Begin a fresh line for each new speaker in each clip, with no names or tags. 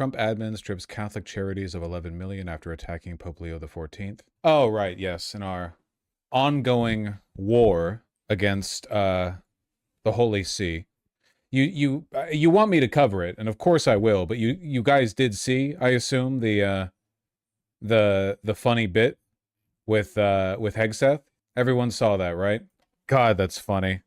Trump admin strips Catholic charities of 11 million after attacking Pope Leo XIV. Oh, right, yes, in our ongoing war against the Holy See. You want me to cover it, and of course I will, but you guys did see, I assume, the funny bit with Hegseth? Everyone saw that, right? God, that's funny.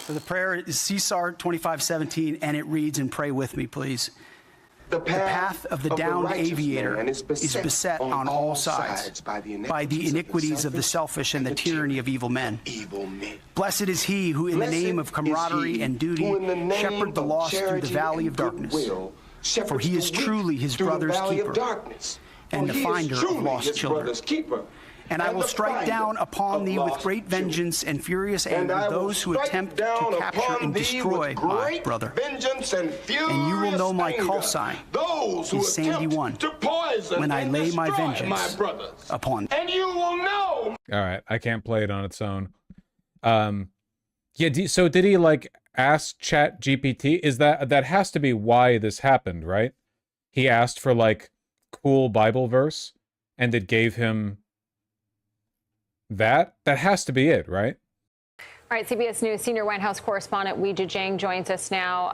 So the prayer is Caesar 25:17, and it reads, and pray with me, please. The path of the downed aviator is beset on all sides by the iniquities of the selfish and the tyranny of evil men. Blessed is he who in the name of camaraderie and duty shepherd the lost through the valley of darkness. For he is truly his brother's keeper and the finder of lost children. And I will strike down upon thee with great vengeance and furious anger those who attempt to capture and destroy my brother. And you will know my call sign is Sandy 1 when I lay my vengeance upon them. And you will know.
All right, I can't play it on its own. Yeah, so did he like ask Chat GPT? Is that has to be why this happened, right? He asked for like cool Bible verse and it gave him that has to be it, right?
All right, CBS News senior White House correspondent Weijia Jiang joins us now.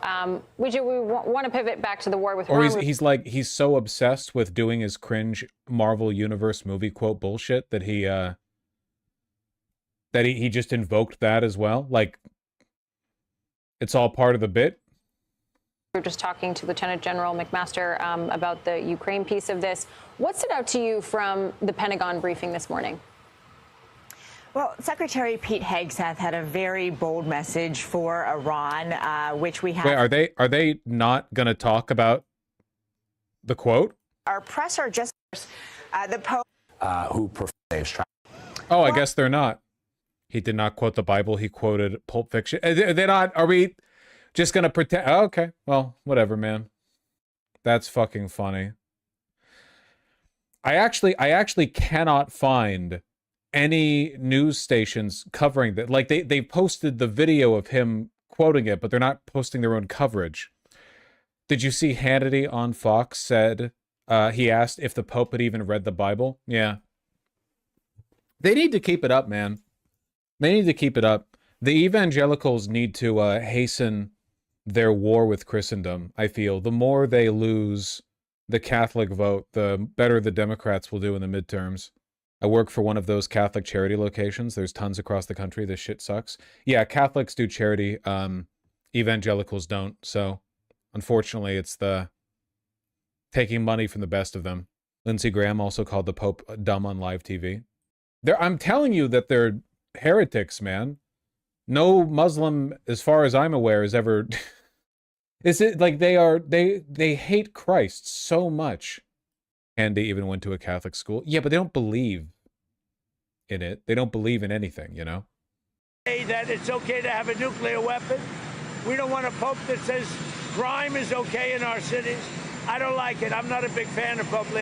Weijia, we want to pivot back to the war with
Or he's so obsessed with doing his cringe Marvel Universe movie quote bullshit that he just invoked that as well. Like, it's all part of the bit.
We were just talking to Lieutenant General McMaster about the Ukraine piece of this. What stood out to you from the Pentagon briefing this morning?
Well, Secretary Pete Hegseth had a very bold message for Iran, which we have.
Wait, are they not going to talk about the quote?
Our press are just the Pope
who prefers travel.
Oh, I guess they're not. He did not quote the Bible. He quoted Pulp Fiction. They're not. Are we just going to pretend? Oh, okay. Well, whatever, man. That's fucking funny. I actually cannot find any news stations covering that. Like they posted the video of him quoting it, but they're not posting their own coverage. Did you see Hannity on Fox said he asked if the Pope had even read the Bible? Yeah. They need to keep it up, man. They need to keep it up. The evangelicals need to hasten their war with Christendom, I feel. The more they lose the Catholic vote, the better the Democrats will do in the midterms. I work for one of those Catholic charity locations. There's tons across the country. This shit sucks. Yeah, Catholics do charity. Evangelicals don't. So, unfortunately, it's the taking money from the best of them. Lindsey Graham also called the Pope dumb on live TV. I'm telling you that they're heretics, man. No Muslim, as far as I'm aware, is ever... Is it like they hate Christ so much. And they even went to a Catholic school. Yeah, but they don't believe in it. They don't believe in anything, you know?
That it's okay to have a nuclear weapon. We don't want a pope that says crime is okay in our cities. I don't like it. I'm not a big fan of Pope Leo.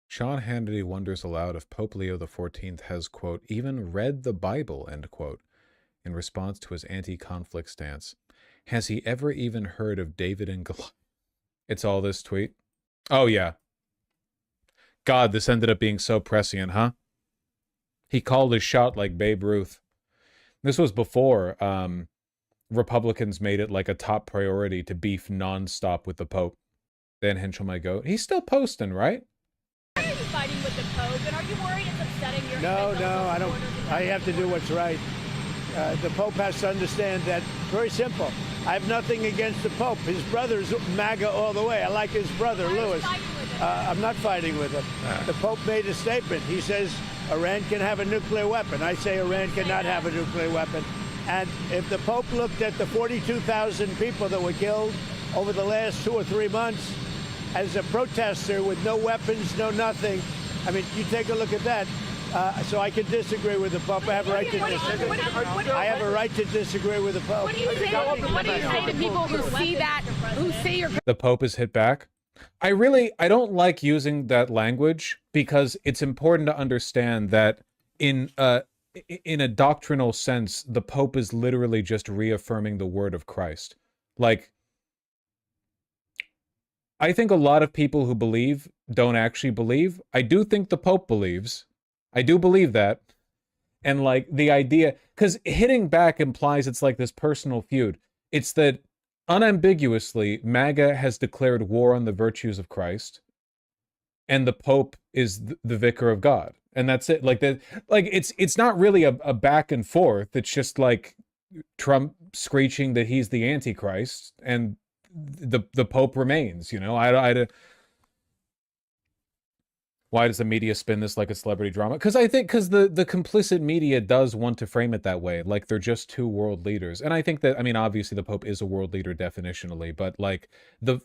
Sean Hannity wonders aloud if Pope Leo XIV has, quote, even read the Bible, end quote, in response to his anti-conflict stance. Has he ever even heard of David and Goliath? It's all this tweet. Oh, yeah. God, this ended up being so prescient, huh? He called his shot like Babe Ruth. This was before Republicans made it like a top priority to beef nonstop with the Pope. Dan Henschel, my goat. He's still posting, right?
Why are you fighting with the Pope? And are you worried it's upsetting your...
No, I don't. I have to do what's right. The Pope has to understand that. Very simple. I have nothing against the Pope. His brother's MAGA all the way. I like his brother, Louis. I'm not fighting with him. The Pope made a statement. He says Iran can have a nuclear weapon. I say Iran cannot have a nuclear weapon. And if the Pope looked at the 42,000 people that were killed over the last 2 or 3 months as a protester with no weapons, no nothing, I mean, you take a look at that. So I can disagree with the Pope. I have a right to disagree. I have a right to disagree with the Pope.
What do you say to people who see that, who see your...
The Pope is hit back? I don't like using that language because it's important to understand that in a doctrinal sense, the Pope is literally just reaffirming the word of Christ. Like, I think a lot of people who believe don't actually believe. I do think the Pope believes. I do believe that. And like the idea, because hitting back implies it's like this personal feud. It's that unambiguously, MAGA has declared war on the virtues of Christ, and the Pope is the vicar of God. And that's it. Like that, like it's not really a back and forth. It's just like Trump screeching that he's the Antichrist, and the Pope remains. You know, why does the media spin this like a celebrity drama? Because I think the complicit media does want to frame it that way, like they're just two world leaders. And I think that, I mean, obviously the Pope is a world leader definitionally, but like the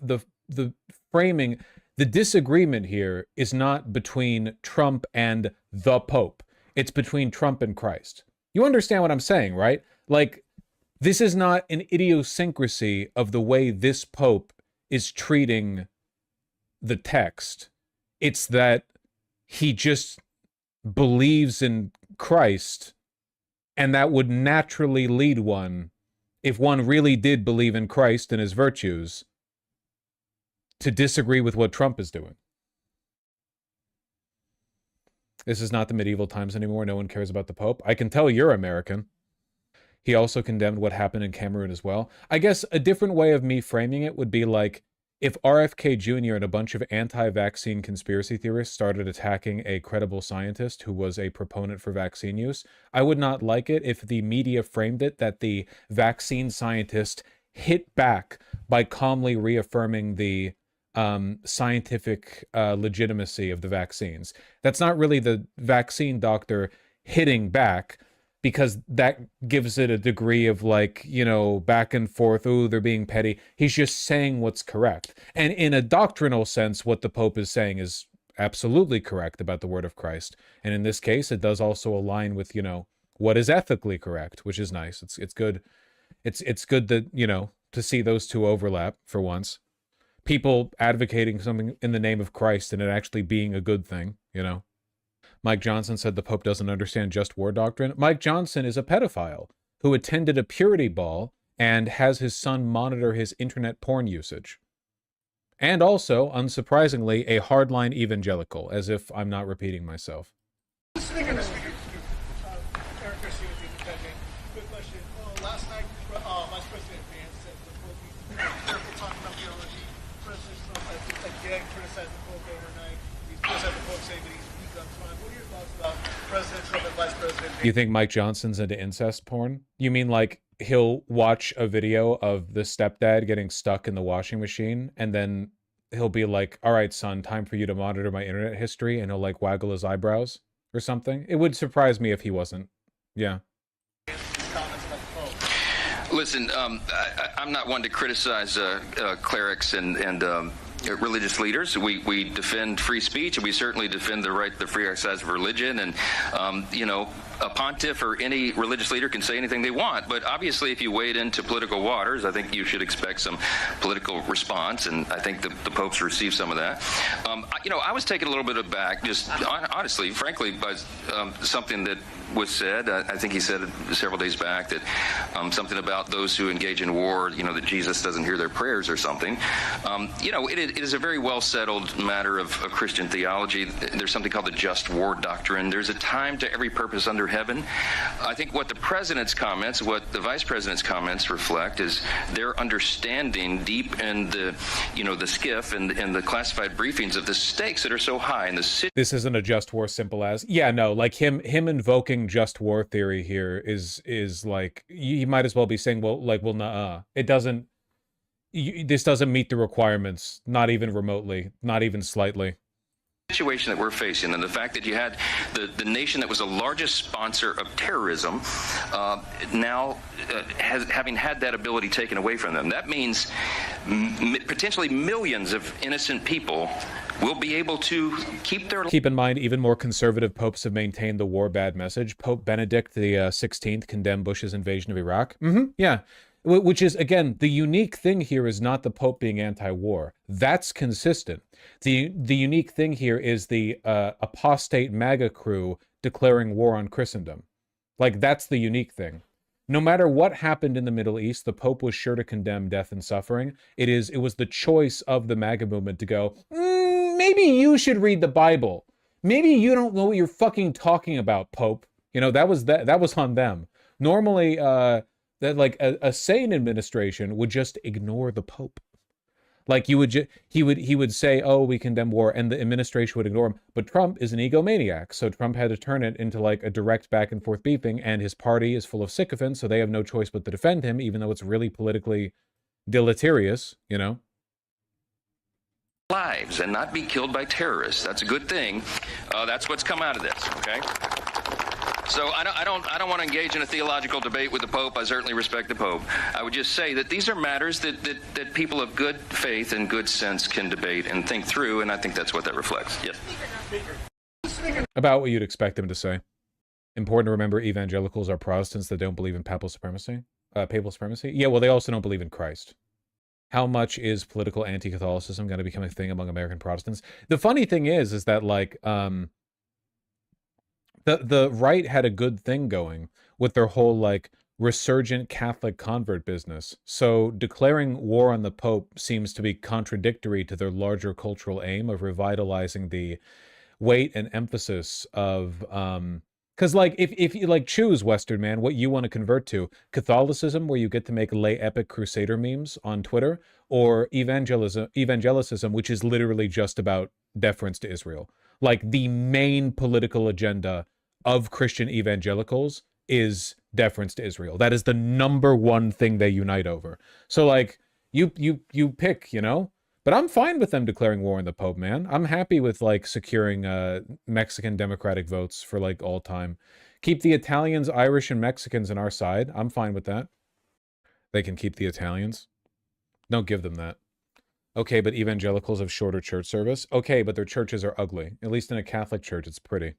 framing, the disagreement here is not between Trump and the Pope. It's between Trump and Christ. You understand what I'm saying, right? Like, this is not an idiosyncrasy of the way this Pope is treating the text. It's that he just believes in Christ, and that would naturally lead one, if one really did believe in Christ and his virtues, to disagree with what Trump is doing. This is not the medieval times anymore. No one cares about the Pope. I can tell you're American. He also condemned what happened in Cameroon as well. I guess a different way of me framing it would be like, if RFK Jr. and a bunch of anti-vaccine conspiracy theorists started attacking a credible scientist who was a proponent for vaccine use, I would not like it if the media framed it that the vaccine scientist hit back by calmly reaffirming the scientific legitimacy of the vaccines. That's not really the vaccine doctor hitting back, because that gives it a degree of like, you know, back and forth, ooh, they're being petty. He's just saying what's correct. And in a doctrinal sense, what the Pope is saying is absolutely correct about the word of Christ. And in this case, it does also align with, you know, what is ethically correct, which is nice. It's good. It's good that, you know, to see those two overlap for once. People advocating something in the name of Christ and it actually being a good thing, you know. Mike Johnson said the Pope doesn't understand just war doctrine. Mike Johnson is a pedophile who attended a purity ball and has his son monitor his internet porn usage. And also, unsurprisingly, a hardline evangelical, as if I'm not repeating myself.
Speaker. Eric Garcia, quick question. Last night, Vice President Vance said the Pope needs to be careful talking about theology. President Trump, I think, again, criticized the Pope overnight. He's criticized the Pope saying that he's weak on crime. What are your thoughts about President Trump and Vice President Vance?
You think Mike Johnson's into incest porn? You mean like he'll watch a video of the stepdad getting stuck in the washing machine, and then he'll be like, all right, son, time for you to monitor my internet history, and he'll like waggle his eyebrows or something? It would surprise me if he wasn't. Yeah.
Listen, I'm not one to criticize clerics and religious leaders. We defend free speech, and we certainly defend the right to the free exercise of religion. And, you know, a pontiff or any religious leader can say anything they want. But obviously, if you wade into political waters, I think you should expect some political response. And I think the Pope's received some of that. You know, I was taken a little bit aback, just honestly, frankly, by something that was said. I think he said it several days back that something about those who engage in war, you know, that Jesus doesn't hear their prayers or something. You know, it is a very well settled matter of Christian theology. There's something called the just war doctrine. There's a time to every purpose under heaven. I think what the president's comments, what the vice president's comments reflect is their understanding deep in the, you know, the skiff and the classified briefings of the stakes that are so high in the city.
This isn't a just war simple as. Yeah, no, like him invoking just war theory here is like, you might as well be saying, well, nah, it doesn't, this doesn't meet the requirements, not even remotely, not even slightly.
Situation that we're facing, and the fact that you had the nation that was the largest sponsor of terrorism now having had that ability taken away from them. That means potentially millions of innocent people will be able to keep
in mind, even more conservative popes have maintained the war bad message. Pope Benedict the 16th condemned Bush's invasion of Iraq. Yeah. Which is, again, the unique thing here is not the Pope being anti-war. That's consistent. The unique thing here is the apostate MAGA crew declaring war on Christendom. Like, that's the unique thing. No matter what happened in the Middle East, the Pope was sure to condemn death and suffering. It was the choice of the MAGA movement to go, maybe you should read the Bible. Maybe you don't know what you're fucking talking about, Pope. You know, that was on them. Normally, that like a sane administration would just ignore the Pope. Like he would say, oh, we condemn war, and the administration would ignore him. But Trump is an egomaniac, so Trump had to turn it into like a direct back and forth beefing, and his party is full of sycophants, so they have no choice but to defend him, even though it's really politically deleterious, you know?
Lives and not be killed by terrorists. That's a good thing. That's what's come out of this, okay? So I don't want to engage in a theological debate with the Pope. I certainly respect the Pope. I would just say that these are matters that people of good faith and good sense can debate and think through, and I think that's what that reflects. Yes.
About what you'd expect them to say. Important to remember, evangelicals are Protestants that don't believe in papal supremacy. Yeah, well, they also don't believe in Christ. How much is political anti-Catholicism going to become a thing among American Protestants? The funny thing is that like the right had a good thing going with their whole like resurgent Catholic convert business. So declaring war on the Pope seems to be contradictory to their larger cultural aim of revitalizing the weight and emphasis of because like if you like choose, Western man, what you want to convert to: Catholicism, where you get to make lay epic crusader memes on Twitter, or evangelicism, which is literally just about deference to Israel. Like the main political agenda of Christian evangelicals is deference to Israel. That is the number one thing they unite over. So like you pick, you know? But I'm fine with them declaring war on the Pope, man. I'm happy with like securing Mexican Democratic votes for like all time. Keep the Italians, Irish, and Mexicans on our side. I'm fine with that. They can keep the Italians. Don't give them that. Okay, but evangelicals have shorter church service. Okay, but their churches are ugly. At least in a Catholic church, it's pretty.